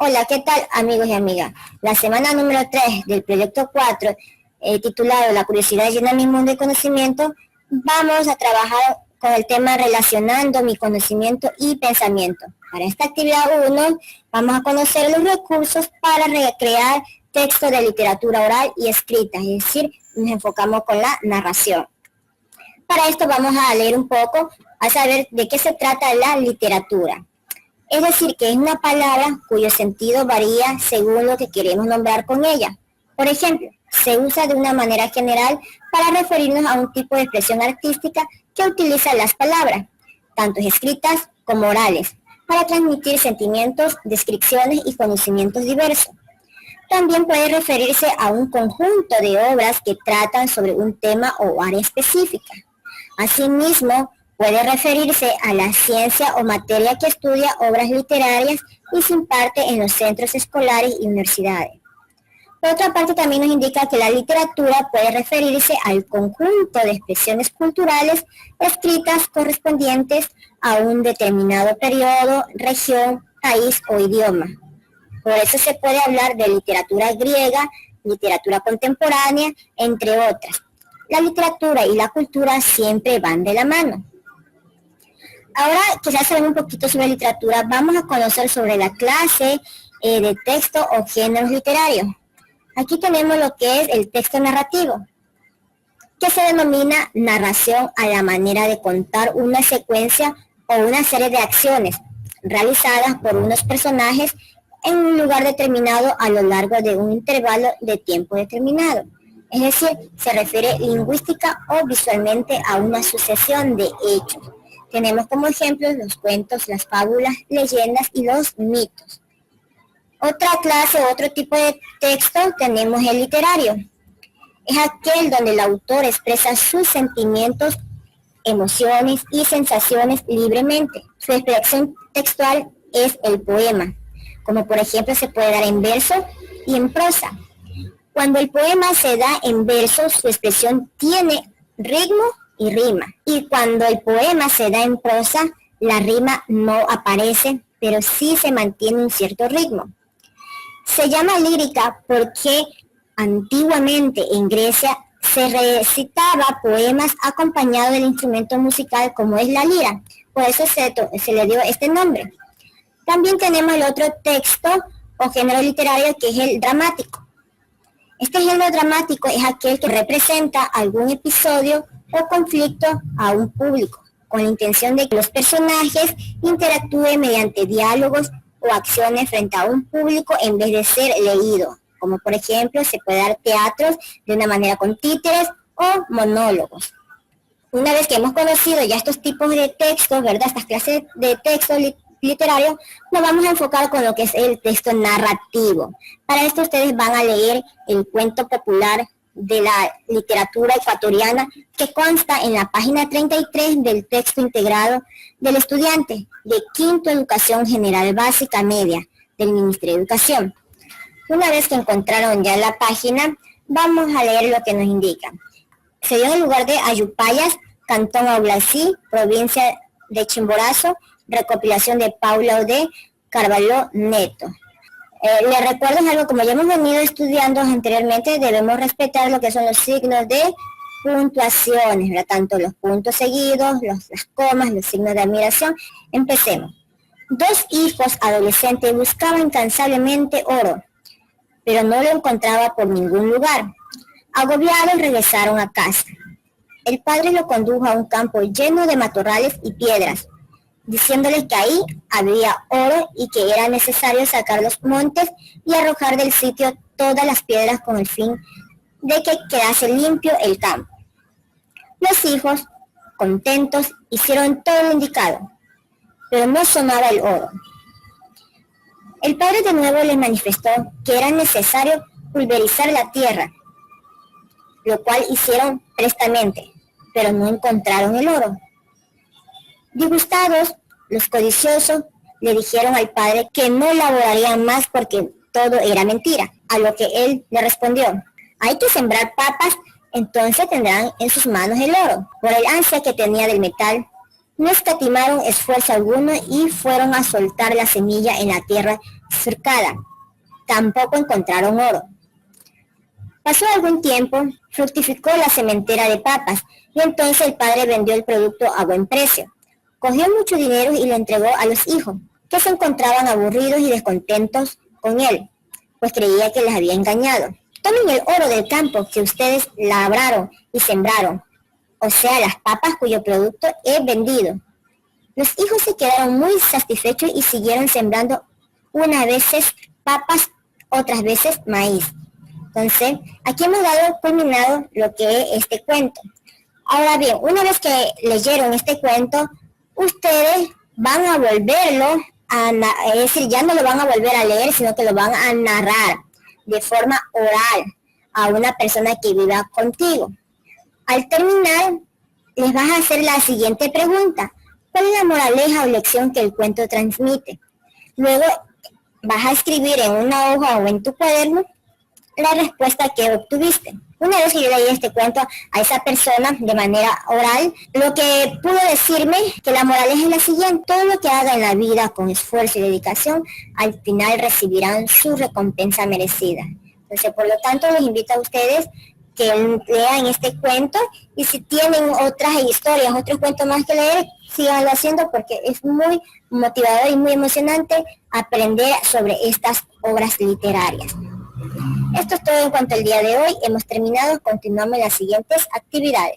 Hola, ¿qué tal amigos y amigas? La semana número 3 del proyecto 4, titulado La curiosidad llena mi mundo de conocimiento, vamos a trabajar con el tema relacionando mi conocimiento y pensamiento. Para esta actividad 1 vamos a conocer los recursos para recrear textos de literatura oral y escrita, es decir, nos enfocamos con la narración. Para esto vamos a leer un poco, a saber de qué se trata la literatura. Es decir, que es una palabra cuyo sentido varía según lo que queremos nombrar con ella. Por ejemplo, se usa de una manera general para referirnos a un tipo de expresión artística que utiliza las palabras, tanto escritas como orales, para transmitir sentimientos, descripciones y conocimientos diversos. También puede referirse a un conjunto de obras que tratan sobre un tema o área específica. Asimismo, puede referirse a la ciencia o materia que estudia obras literarias y se imparte en los centros escolares y universidades. Por otra parte, también nos indica que la literatura puede referirse al conjunto de expresiones culturales escritas correspondientes a un determinado periodo, región, país o idioma. Por eso se puede hablar de literatura griega, literatura contemporánea, entre otras. La literatura y la cultura siempre van de la mano. Ahora que ya saben un poquito sobre literatura, vamos a conocer sobre la clase de texto o géneros literarios. Aquí tenemos lo que es el texto narrativo, que se denomina narración a la manera de contar una secuencia o una serie de acciones realizadas por unos personajes en un lugar determinado a lo largo de un intervalo de tiempo determinado. Es decir, se refiere lingüística o visualmente a una sucesión de hechos. Tenemos como ejemplos los cuentos, las fábulas, leyendas y los mitos. Otra clase, otro tipo de texto, tenemos el literario. Es aquel donde el autor expresa sus sentimientos, emociones y sensaciones libremente. Su expresión textual es el poema, como por ejemplo se puede dar en verso y en prosa. Cuando el poema se da en verso, su expresión tiene ritmo y rima. Y cuando el poema se da en prosa, la rima no aparece, pero sí se mantiene un cierto ritmo. Se llama lírica porque antiguamente en Grecia se recitaba poemas acompañados del instrumento musical como es la lira. Por eso se le dio este nombre. También tenemos el otro texto o género literario que es el dramático. Este género dramático es aquel que representa algún episodio o conflicto a un público, con la intención de que los personajes interactúen mediante diálogos o acciones frente a un público en vez de ser leído, como por ejemplo se puede dar teatros de una manera con títeres o monólogos. Una vez que hemos conocido ya estos tipos de textos, ¿verdad? Estas clases de textos literarios, nos vamos a enfocar con lo que es el texto narrativo. Para esto ustedes van a leer el cuento popular de la literatura ecuatoriana que consta en la página 33 del texto integrado del estudiante de quinto Educación General Básica Media del Ministerio de Educación. Una vez que encontraron ya la página, vamos a leer lo que nos indica. Se dio en el lugar de Ayupayas, Cantón Aulasí, provincia de Chimborazo, recopilación de Paula de Carvalho Neto. Les recuerdo algo, como ya hemos venido estudiando anteriormente, debemos respetar lo que son los signos de puntuaciones, ¿verdad? Tanto los puntos seguidos, las comas, los signos de admiración. Empecemos. 2 hijos adolescentes buscaban incansablemente oro, pero no lo encontraba por ningún lugar. Agobiados regresaron a casa. El padre lo condujo a un campo lleno de matorrales y piedras, diciéndoles que ahí había oro y que era necesario sacar los montes y arrojar del sitio todas las piedras con el fin de que quedase limpio el campo. Los hijos, contentos, hicieron todo lo indicado, pero no sonaba el oro. El padre de nuevo les manifestó que era necesario pulverizar la tierra, lo cual hicieron prestamente, pero no encontraron el oro. Disgustados, los codiciosos le dijeron al padre que no laborarían más porque todo era mentira, a lo que él le respondió: hay que sembrar papas, entonces tendrán en sus manos el oro. Por el ansia que tenía del metal, no escatimaron esfuerzo alguno y fueron a soltar la semilla en la tierra surcada. Tampoco encontraron oro. Pasó algún tiempo, fructificó la sementera de papas y entonces el padre vendió el producto a buen precio. Cogió mucho dinero y lo entregó a los hijos, que se encontraban aburridos y descontentos con él, pues creía que les había engañado. Tomen el oro del campo que ustedes labraron y sembraron, o sea, las papas cuyo producto he vendido. Los hijos se quedaron muy satisfechos y siguieron sembrando unas veces papas, otras veces maíz. Entonces, aquí hemos dado culminado lo que es este cuento. Ahora bien, una vez que leyeron este cuento, ustedes van a volverlo es decir, ya no lo van a volver a leer, sino que lo van a narrar de forma oral a una persona que viva contigo. Al terminar, les vas a hacer la siguiente pregunta. ¿Cuál es la moraleja o lección que el cuento transmite? Luego vas a escribir en una hoja o en tu cuaderno la respuesta que obtuviste. Una vez que yo leí este cuento a esa persona de manera oral, lo que pudo decirme que la moraleja es la siguiente: todo lo que haga en la vida con esfuerzo y dedicación, al final recibirán su recompensa merecida. Entonces, por lo tanto, les invito a ustedes que lean este cuento, y si tienen otras historias, otros cuentos más que leer, síganlo haciendo, porque es muy motivador y muy emocionante aprender sobre estas obras literarias. Esto es todo en cuanto al día de hoy. Hemos terminado. Continuamos en las siguientes actividades.